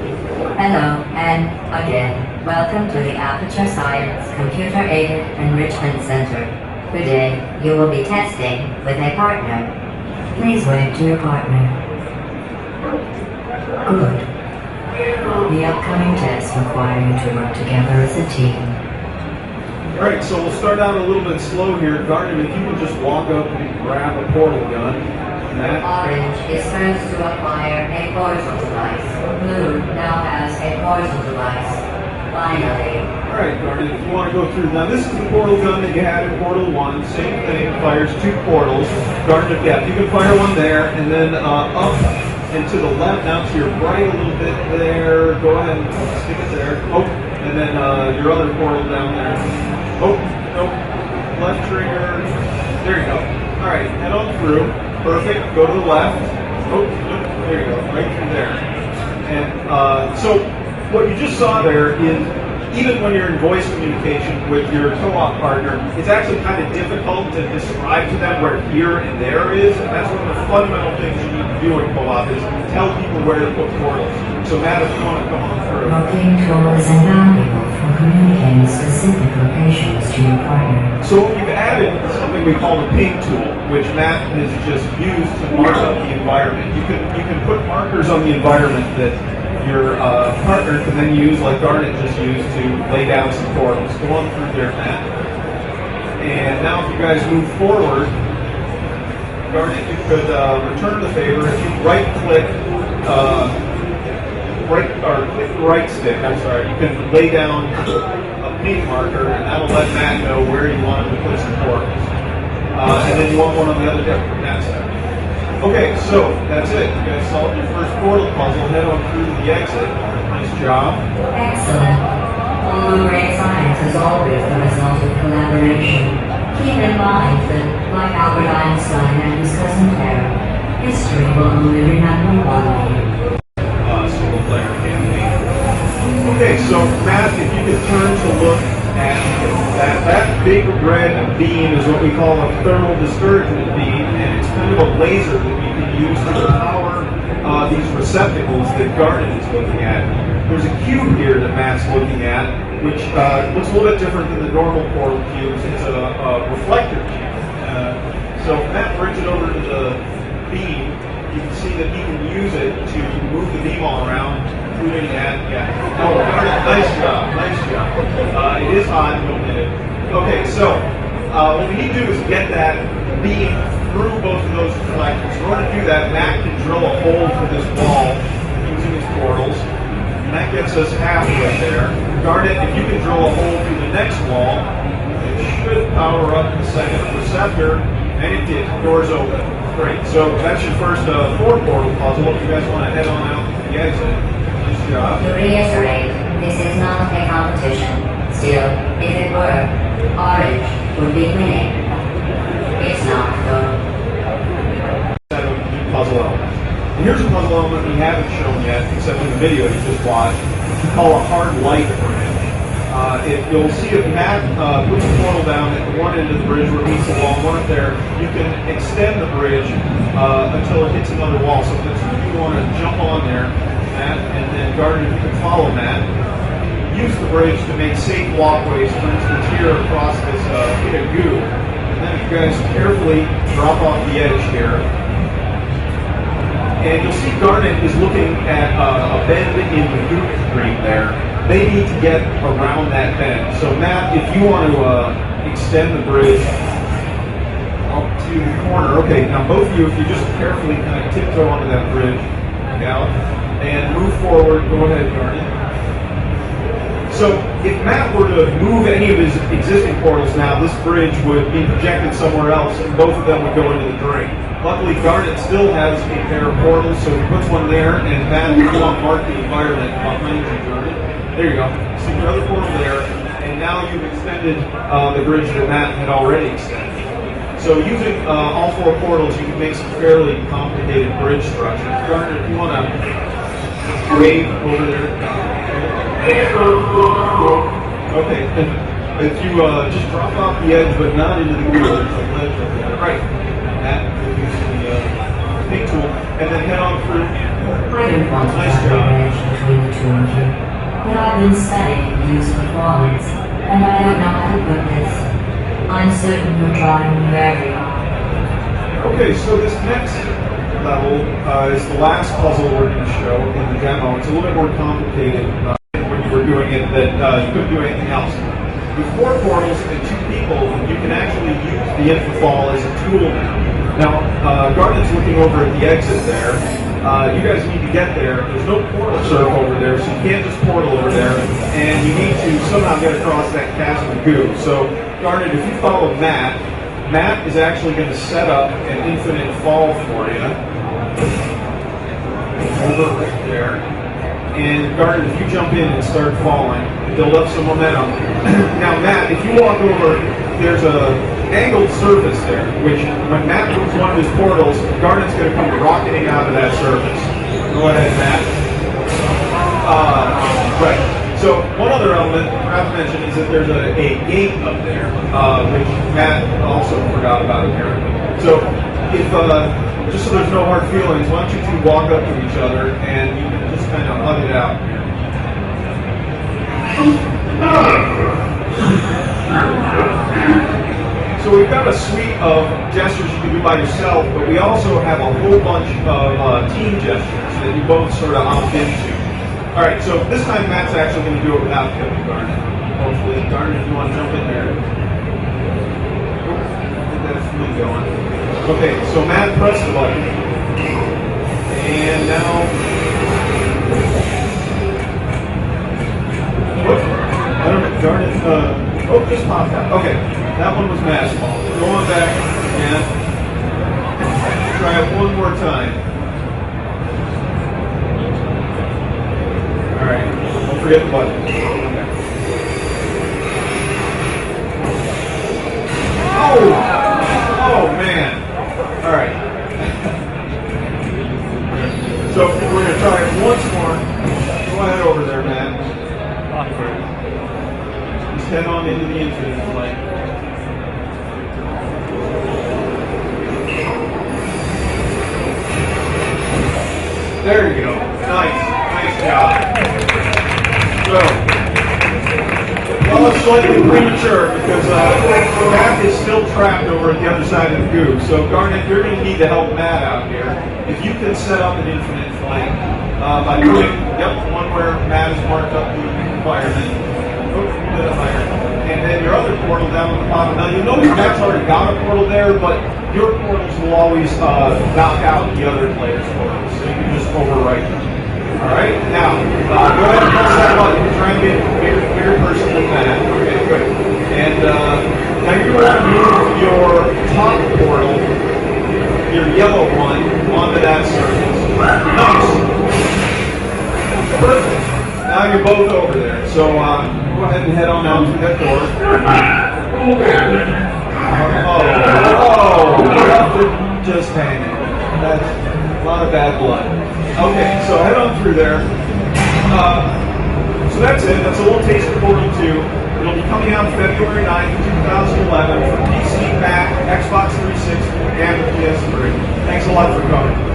Hello, and again, welcome to the Aperture Science Computer-Aided Enrichment Center. Today, you will be testing with a partner. Please wave to your partner. Good. The upcoming tests require you to work together as a team. Alright, so we'll start out a little bit slow here. Garden, if you can just walk up and grab a portal gun. Orange is first to acquire a portal device. Blue now has a portal device. Finally. Alright, Garden, if you want to go through. Now, this is the portal gun that you had in Portal 1. Same thing, fires 2 portals. Garden, if you can fire one there, and then up and to the left, now to your right a little bit there. Go ahead and stick it there. Oh, and then your other portal down there. Oh, nope. Left trigger. There you go. Alright, head on through. Perfect. Go to the left. Oh, there you go. Right through there. And so what you just saw there is even when you're in voice communication with your co-op partner, it's actually kind of difficult to describe to them where here and there is. And that's one of the fundamental things you need to do in co-op is tell people where to put portals. So Matt, if you want to come on through. Locating tool is invaluable for communicating specific locations to your partner. So we've added something we call the ping tool, which Matt has just used to mark up the environment. You can put markers on the environment that your partner can then use, like Garnet just used, to lay down some portals. Go on through there, Matt. And now if you guys move forward, Garnet, you could return the favor. If you right-click, click the right stick, you can lay down a ping marker, and that'll let Matt know where you want him to put some portals. And then you want one on the other deck from that side. Okay, so that's it. You guys solved your first portal puzzle. Head on through to the exit. Nice job. Excellent. All great science is always the result of collaboration. Keep in mind that, like Albert Einstein and his cousin Clara, history will only remember one of you. Single player campaign. Okay, so Matt, if you could turn to look at that big red beam is what we call a thermal discouragement beam, and it's kind of a laser that we can use to power these receptacles that Garnet is looking at. There's a cube here that Matt's looking at, which looks a little bit different than the normal portal cubes. It's a reflector cube. So if Matt brings it over to the beam, you can see that he can use it to move the beam all around, including that. Yeah. Oh, nice job. It is hot. Don't hit it. Okay, so what we need to do is get that beam through both of those reflectors. In order to do that, Matt can drill a hole through this wall using his portals. And that gets us halfway there. Garnet, if you can drill a hole through the next wall, it should power up the second receptor, and it did. Door's open. Great. So that's your first 4 portal puzzle. If you guys want to head on out to the exit, nice job. To reiterate, this is not a competition. Still, if it were, Orange would be winning. It's not, though. Set of puzzle elements. And here's a puzzle element we haven't shown yet, except in the video you just watched, which we call a hard light bridge. You'll see if Matt puts the portal down at one end of the bridge where it meets the wall, one up there, you can extend the bridge until it hits another wall. So if you want to jump on there, Matt, and then Gardner, you can follow Matt. Use the bridge to make safe walkways, for instance, here across this pit of goo. And then you guys carefully drop off the edge here. And you'll see Garnet is looking at a bend in the goo screen there. They need to get around that bend. So Matt, if you want to extend the bridge up to the corner. Okay, now both of you, if you just carefully kind of tiptoe onto that bridge, out, and move forward, go ahead, Garnet. So if Matt were to move any of his existing portals now, this bridge would be projected somewhere else, and both of them would go into the drain. Luckily, Garnet still has a pair of portals, so he puts one there, and Matt will mark the environment behind you, Garnet. There you go. See your other portal there, and now you've extended the bridge that Matt had already extended. So using all 4 portals, you can make some fairly complicated bridge structures. Garnet, if you want to wave over there. Okay, and if you just drop off the edge, but not into the groove, there's a ledge over there. Right. That will use the pink tool, and then head on through. Nice job. been studying Yu's performance, and I don't know how to put this. I'm certain you're trying very hard. Okay, so this next level is the last puzzle we're going to show in the demo. It's a little bit more complicated when you were doing it that you couldn't do anything else. With 4 portals and 2 people, you can actually use the infofall as a tool now. Now, Garnet's looking over at the exit there. You guys need to get there. There's no portal surf over there, so you can't just portal over there, and you need to somehow get across that chasm of goo. So, Garnet, if you follow Matt, Matt is actually going to set up an infinite fall for you. Over right there. And Garnet, if you jump in and start falling, build up some momentum. Now, Matt, if you walk over, there's a angled surface there, which when Matt moves one of his portals, Garnet's going to come rocketing out of that surface. Go ahead, Matt. Right. So one other element I forgot to mention is that there's a gate up there, which Matt also forgot about apparently. So if just so there's no hard feelings, why don't you 2 walk up to each other and you can just kind of hug it out here. So we've got a suite of gestures you can do by yourself, but we also have a whole bunch of team gestures that you both sort of opt into. All right, so this time Matt's actually going to do it without killing Garnet. Hopefully, Garnet, if you want to jump in there. Get that fluid going. Okay, so Matt, press the button. And now... I don't know, Garnet, just popped out. Okay, that one was Matt's fault. Go on back and try it one more time. All right, don't forget the button. Okay. Oh, man. All right. So we're going to try it once more. Go ahead over there, Matt. Just head on into the infinite plane. There you go. Nice job. So, well, it's slightly premature because Matt is still trapped over at the other side of the goo. So, Garnet, you're going to need to help Matt out here. If you can set up an infinite flame by doing, one where Matt is marked up the environment. A bit higher. And then your other portal down on the bottom. Now, you'll notice Matt's already got a portal there, but your portals will always knock out the other player's portals. So you can just overwrite them. Alright, now, go ahead and press that button. Try and get a bigger person than that. Okay, good. And now you're going to move your top portal, your yellow one, onto that surface. Nice. Perfect. Now you're both over there. So go ahead and head on out through that door. Just hanging. That's a lot of bad blood. Okay, so head on through there. So that's it. That's a little taste of Portal 2. It'll be coming out February 9th, 2011 for PC, Mac, Xbox 360, and the PS3. Thanks a lot for coming.